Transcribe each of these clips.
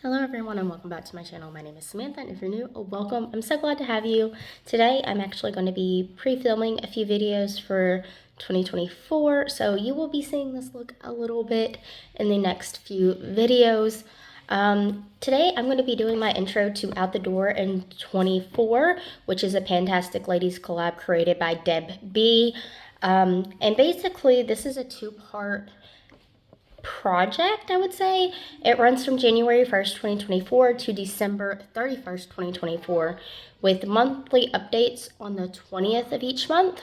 Hello everyone and welcome back to my channel. My name is Samantha, and if you're new, welcome. I'm so glad to have you. Today I'm actually going to be pre-filming a few videos for 2024, so you will be seeing this look a little bit in the next few videos. Today I'm going to be doing my intro to Out the Door in 24, which is a Fantastic Ladies collab created by Deb B. And basically this is a two-part project, I would say. It runs from January 1st, 2024 to December 31st, 2024, with monthly updates on the 20th of each month.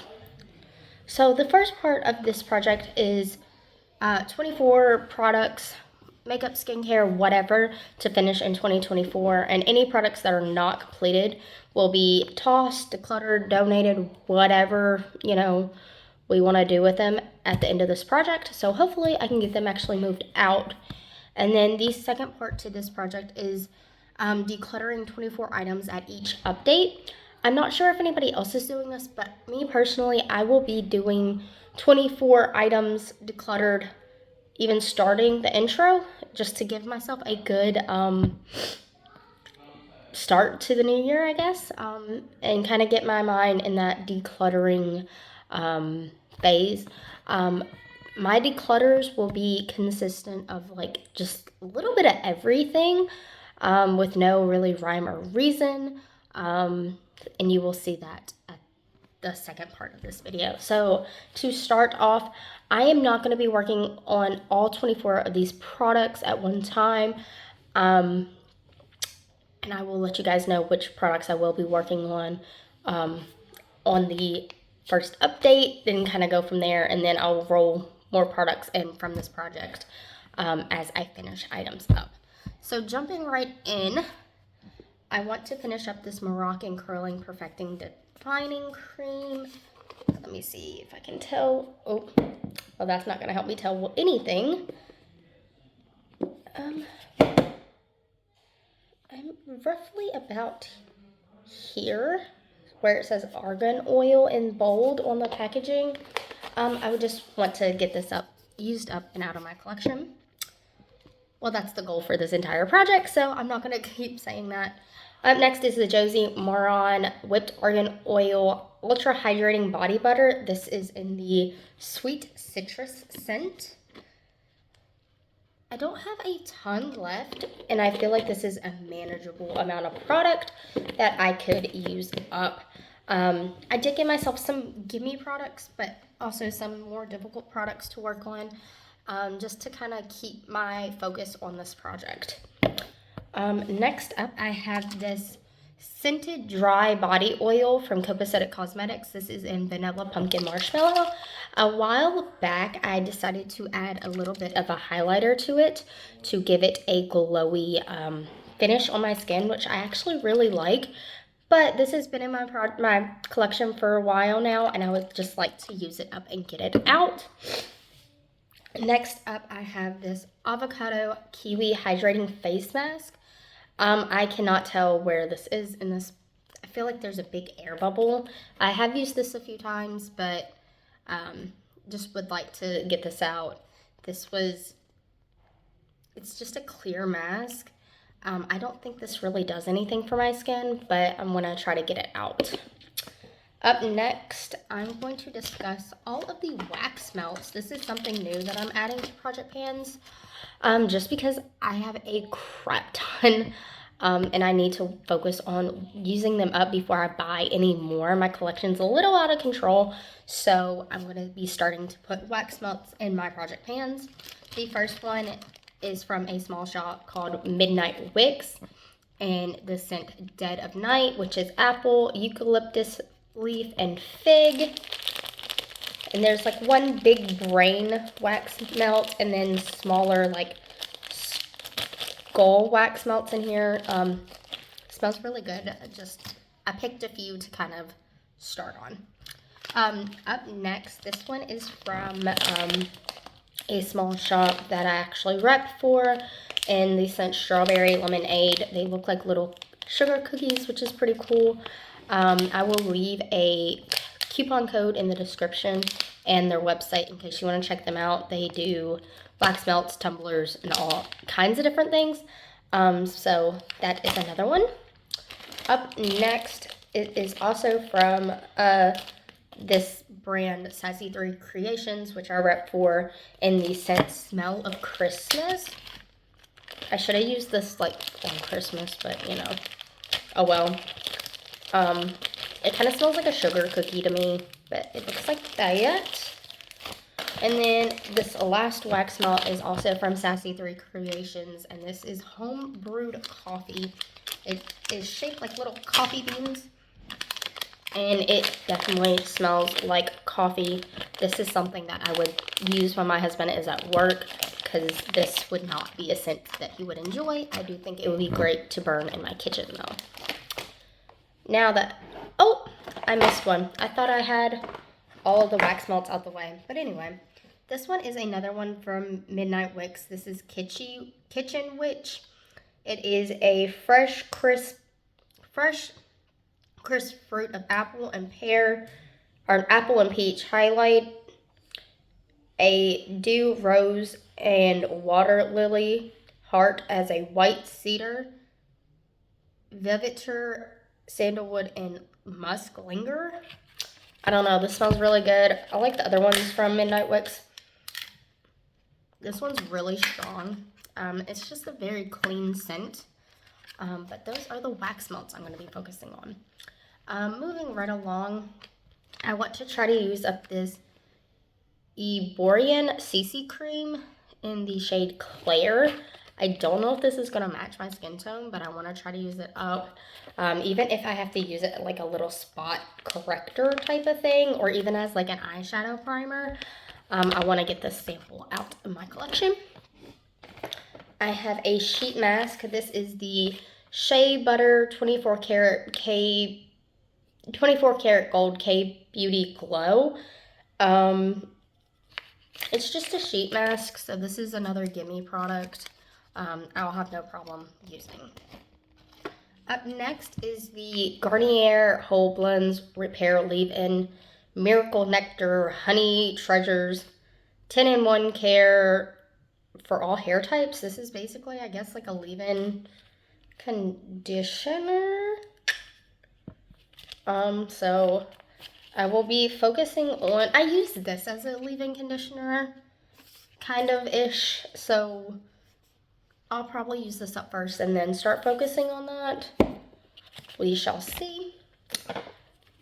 So the first part of this project is 24 products, makeup, skincare, whatever, to finish in 2024, and any products that are not completed will be tossed, decluttered, donated, whatever, we want to do with them at the end of this project. So hopefully I can get them actually moved out. And then the second part to this project is decluttering 24 items at each update. I'm not sure if anybody else is doing this, but me personally, I will be doing 24 items decluttered, even starting the intro, just to give myself a good start to the new year, I guess, and kind of get my mind in that decluttering phase. My declutters will be consistent of like just a little bit of everything, with no really rhyme or reason, and you will see that at the second part of this video. So to start off, I am not going to be working on all 24 of these products at one time, and I will let you guys know which products I will be working on the first update, then kind of go from there, and then I'll roll more products in from this project as I finish items up. So jumping right in, I want to finish up this Moroccan Curling Perfecting Defining Cream. Let me see if I can tell. Oh, well, that's not going to help me tell anything. I'm roughly about here, where it says argan oil in bold on the packaging. I would just want to get this used up and out of my collection. Well, that's the goal for this entire project, so I'm not going to keep saying that. Up next is the Josie Maran Whipped Argan Oil Ultra Hydrating Body Butter. This is in the Sweet Citrus scent. I don't have a ton left, and I feel like this is a manageable amount of product that I could use up. I did give myself some gimme products, but also some more difficult products to work on, just to kind of keep my focus on this project. Next up, I have this Scented Dry Body Oil from Copacetic Cosmetics. This is in Vanilla Pumpkin Marshmallow. A while back, I decided to add a little bit of a highlighter to it to give it a glowy finish on my skin, which I actually really like. But this has been in my collection for a while now, and I would just like to use it up and get it out. Next up, I have this Avocado Kiwi Hydrating Face Mask. I cannot tell where this is in this. I feel like there's a big air bubble. I have used this a few times, but just would like to get this out. It's just a clear mask. I don't think this really does anything for my skin, but I'm going to try to get it out. Up next, I'm going to discuss all of the wax melts. This is something new that I'm adding to Project Pans, just because I have a crap ton, and I need to focus on using them up before I buy any more. My collection's a little out of control, so I'm going to be starting to put wax melts in my Project Pans. The first one is from a small shop called Midnight Wicks, and the scent Dead of Night, which is apple, eucalyptus leaf, and fig. And there's like one big brain wax melt and then smaller like skull wax melts in here. Smells really good. I picked a few to kind of start on. Up next, this one is from a small shop that I actually rep for, and they sent Strawberry Lemonade. They look like little sugar cookies, which is pretty cool. I will leave a coupon code in the description and their website in case you want to check them out. They do wax melts, tumblers, and all kinds of different things. So that is another one. Up next, it is also from this brand, Sassy 3 Creations, which I rep for in the scent Smell of Christmas. I should have used this like on Christmas, but you know, oh well. It kind of smells like a sugar cookie to me, but it looks like that. And then this last wax melt is also from Sassy 3 Creations, and this is home brewed coffee. It is shaped like little coffee beans, and it definitely smells like coffee. This is something that I would use when my husband is at work, because this would not be a scent that he would enjoy. I do think it would be great to burn in my kitchen though. Now that, oh, I missed one. I thought I had all of the wax melts out the way. But anyway, this one is another one from Midnight Wicks. This is Kitchen Witch. It is a fresh, crisp fruit of apple and pear, or apple and peach highlight, a dew rose and water lily heart as a white cedar, velveter, sandalwood, and musk linger. I don't know, this smells really good. I like the other ones from Midnight Wicks. This one's really strong. It's just a very clean scent. But those are the wax melts I'm going to be focusing on. Moving right along, I want to try to use up this Erborian CC cream in the shade Claire. I don't know if this is going to match my skin tone, but I want to try to use it up. Even if I have to use it like a little spot corrector type of thing, or even as like an eyeshadow primer, I want to get this sample out of my collection. I have a sheet mask. This is the Shea Butter 24 karat gold K Beauty Glow. It's just a sheet mask, so this is another gimme product. I'll have no problem using. Up next is the Garnier Whole Blends Repair Leave-In Miracle Nectar Honey Treasures 10-in-1 Care for all hair types. This is basically, I guess, like a leave-in conditioner. So I will be focusing on, I use this as a leave-in conditioner, kind of ish, so I'll probably use this up first and then start focusing on that. We shall see.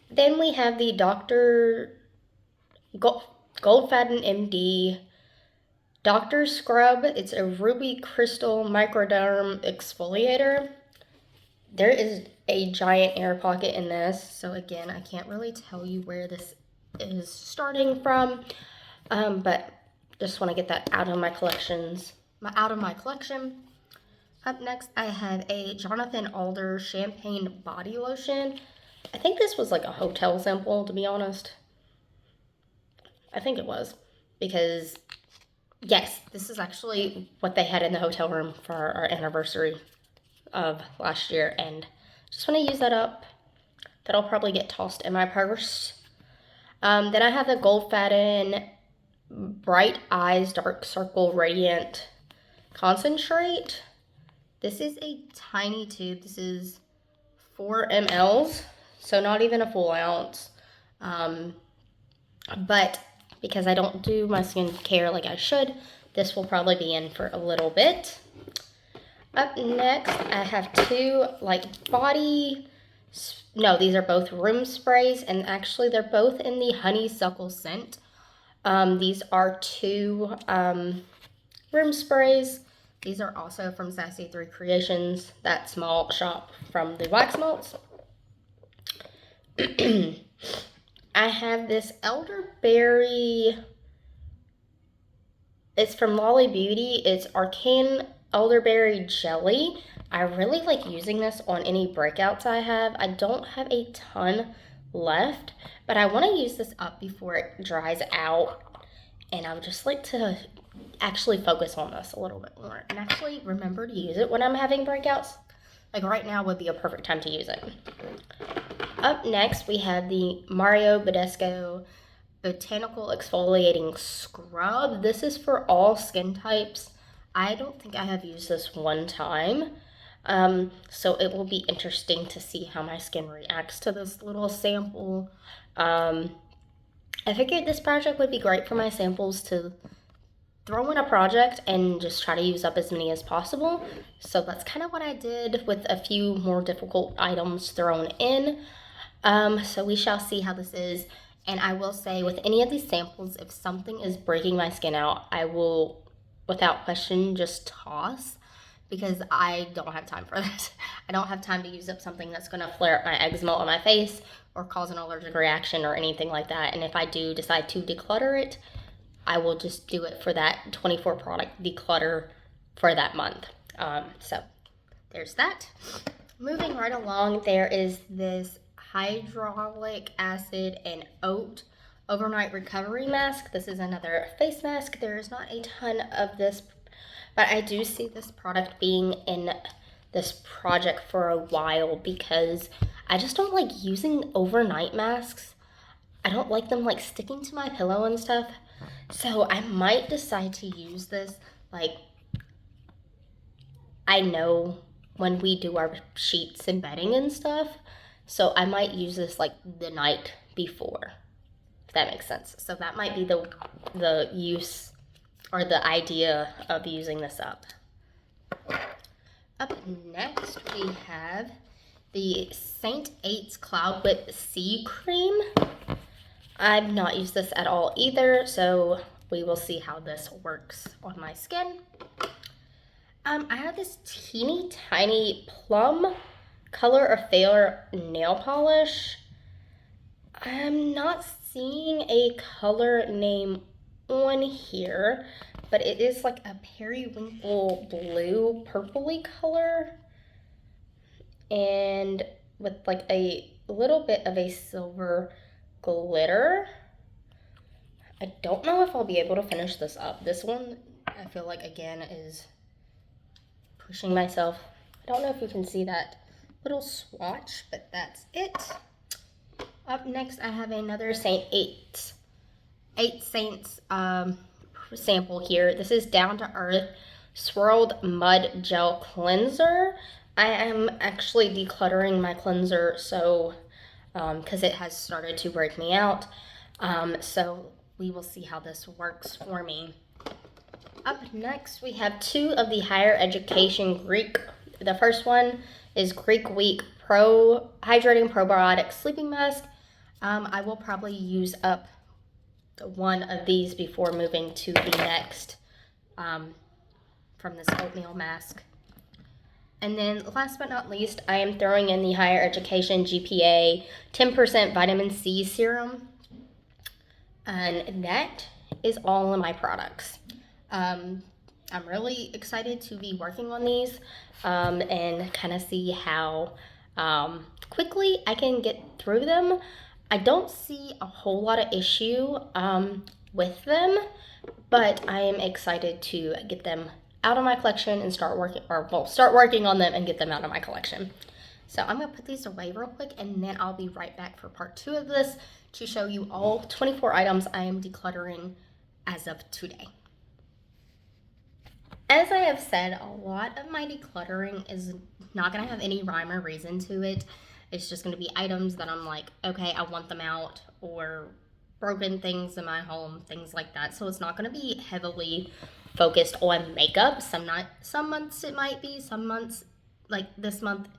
Then we have the Dr. Goldfaden MD Dr. Scrub. It's a ruby crystal microderm exfoliator. There is a giant air pocket in this, so again, I can't really tell you where this is starting from, but just want to get that out of my collection. Up next, I have a Jonathan Alder Champagne Body Lotion. I think this was like a hotel sample, to be honest. I think it was, because yes, this is actually what they had in the hotel room for our anniversary of last year, and just want to use that up. That'll probably get tossed in my purse. Then I have the Goldfaden Bright Eyes Dark Circle Radiant Concentrate. This is a tiny tube. This is 4 mLs, so not even a full ounce. But because I don't do my skincare like I should, this will probably be in for a little bit. Up next, I have two these are both room sprays, and actually they're both in the honeysuckle scent. These are two room sprays. These are also from Sassy 3 Creations, that small shop from the wax melts. I have this elderberry, it's from Lolly Beauty. It's Arcane Elderberry Jelly. I really like using this on any breakouts I have. I don't have a ton left, but I want to use this up before it dries out, and I would just like to actually focus on this a little bit more and actually remember to use it when I'm having breakouts. Like right now would be a perfect time to use it. Up next, we have the Mario Badescu Botanical Exfoliating Scrub. This is for all skin types. I don't think I have used this one time. So it will be interesting to see how my skin reacts to this little sample. I figured this project would be great for my samples to throw in a project and just try to use up as many as possible. So that's kind of what I did with a few more difficult items thrown in. So we shall see how this is. And I will say with any of these samples, if something is breaking my skin out, I will, without question, just toss, because I don't have time for that. I don't have time to use up something that's going to flare up my eczema on my face or cause an allergic reaction or anything like that. And if I do decide to declutter it, I will just do it for that 24 product declutter for that month. So there's that. Moving right along, there is this hyaluronic acid and oat overnight recovery mask. This is another face mask. There is not a ton of this, but I do see this product being in this project for a while because I just don't like using overnight masks. I don't like them like sticking to my pillow and stuff. So I might decide to use this, like, I know when we do our sheets and bedding and stuff, so I might use this like the night before, if that makes sense. So that might be the use or the idea of using this up. Up next we have the St. Aids Cloud Whip C Cream. I've not used this at all either, so we will see how this works on my skin. I have this teeny tiny Plum Color Affair nail polish. I'm not seeing a color name on here, but it is like a periwinkle blue purpley color and with like a little bit of a silver glitter. I don't know if I'll be able to finish this up. This one, I feel like, again, is pushing myself. I don't know if you can see that little swatch, but that's it. Up next, I have another Eight Saints sample here. This is Down to Earth Swirled Mud Gel Cleanser. I am actually decluttering my cleanser, so because it has started to break me out. So we will see how this works for me. Up next, we have two of the Higher Education Greek. The first one is Greek Week Pro Hydrating Probiotic Sleeping Mask. I will probably use up one of these before moving to the next from this oatmeal mask. And then last but not least, I am throwing in the Higher Education GPA 10% vitamin C serum. And that is all of my products. I'm really excited to be working on these and kind of see how quickly I can get through them. I don't see a whole lot of issue with them, but I am excited to get them out of my collection and start working on them and get them out of my collection. So I'm going to put these away real quick, and then I'll be right back for part 2 of this to show you all 24 items I am decluttering as of today. As I have said, a lot of my decluttering is not going to have any rhyme or reason to it. It's just going to be items that I'm like, okay, I want them out, or broken things in my home, things like that. So it's not going to be heavily focused on makeup. Some months it might be. Some months, like this month,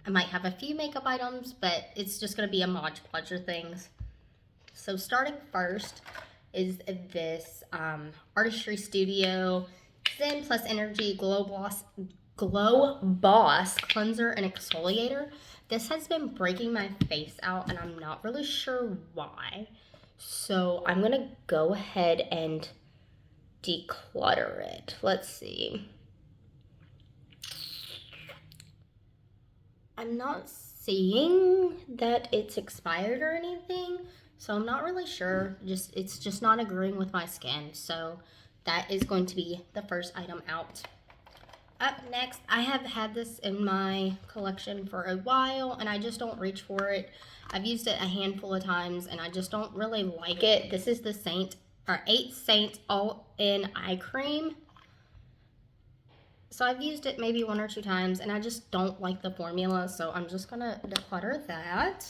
I might have a few makeup items, but it's just going to be a Mod Podge of things. So starting first is this Artistry Studio Zen Plus Energy Glow Boss Cleanser and Exfoliator. This has been breaking my face out, and I'm not really sure why. So I'm going to go ahead and declutter it. Let's see. I'm not seeing that it's expired or anything, so I'm not really sure. It's just not agreeing with my skin. So that is going to be the first item out. Up next, I have had this in my collection for a while, and I just don't reach for it. I've used it a handful of times, and I just don't really like it. This is the 8 Saints All-In Eye Cream. So I've used it maybe 1 or 2 times, and I just don't like the formula, so I'm just gonna declutter that.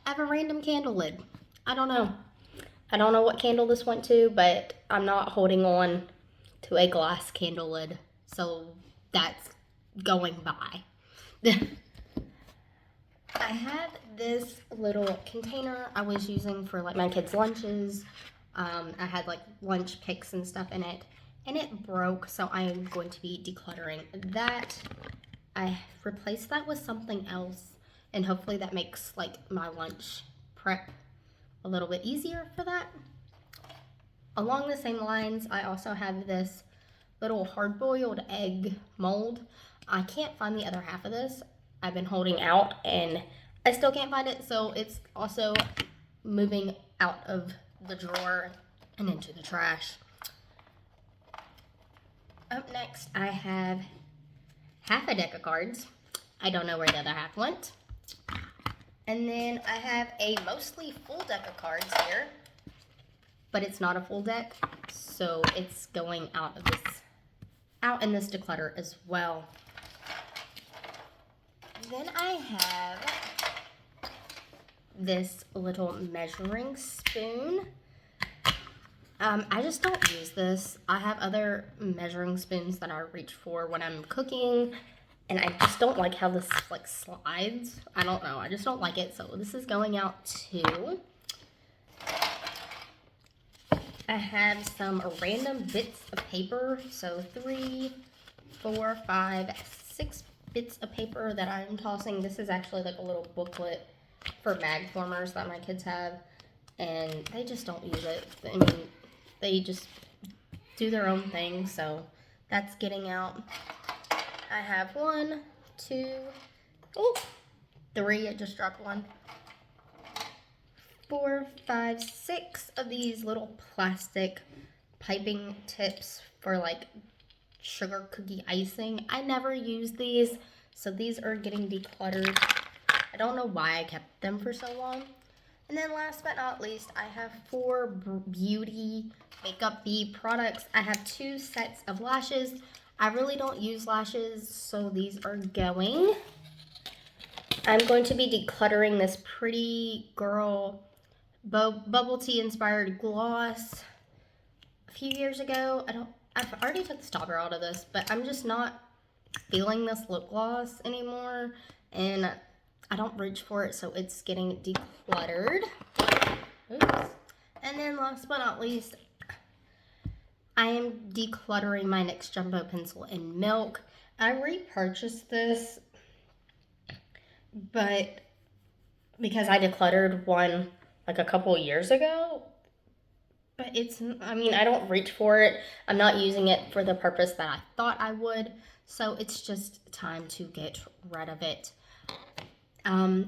I have a random candle lid. I don't know. I don't know what candle this went to, but I'm not holding on to a glass candle lid, so that's going by. I have this little container I was using for like my kids' lunches. I had like lunch picks and stuff in it, and it broke, so I am going to be decluttering that. I replaced that with something else, and hopefully that makes like my lunch prep a little bit easier for that. Along the same lines, I also have this little hard-boiled egg mold. I can't find the other half of this. I've been holding out and I still can't find it, so it's also moving out of the drawer and into the trash. Up next, I have half a deck of cards. I don't know where the other half went. And then I have a mostly full deck of cards here, but it's not a full deck, so it's going out in this declutter as well. Then I have this little measuring spoon. I just don't use this. I have other measuring spoons that I reach for when I'm cooking, and I just don't like how this like slides. I don't know. I just don't like it. So this is going out too. I have some random bits of paper. So 3, 4, 5, 6 bits of paper that I'm tossing. This is actually like a little booklet for mag formers that my kids have, and they just don't use it. I mean, they just do their own thing, so that's getting out. I have 1, 2, 3, I just dropped 1, 4, 5, 6 of these little plastic piping tips for like sugar cookie icing. I never use these, so these are getting decluttered. I don't know why I kept them for so long. And then last but not least, I have 4 beauty makeup bee products. I have 2 sets of lashes. I really don't use lashes, so these are going. I'm going to be decluttering this Pretty Girl bubble tea inspired gloss a few years ago. I've already took the stopper out of this, but I'm just not feeling this lip gloss anymore, and I don't reach for it, so it's getting decluttered. Oops. And then last but not least, I am decluttering my NYX Jumbo Pencil in Milk. I repurchased this, but because I decluttered one like a couple years ago, but I mean, I don't reach for it. I'm not using it for the purpose that I thought I would, so it's just time to get rid of it.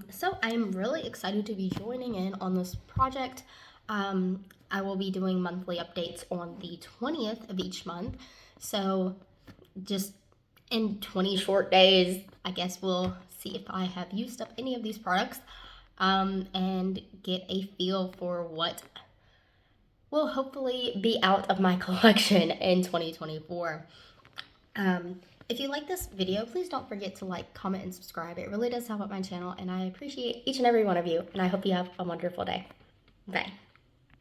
So I am really excited to be joining in on this project. I will be doing monthly updates on the 20th of each month. So just in 20 short days, I guess we'll see if I have used up any of these products, and get a feel for what will hopefully be out of my collection in 2024. If you like this video, please don't forget to like, comment, and subscribe. It really does help out my channel, and I appreciate each and every one of you, and I hope you have a wonderful day. Bye.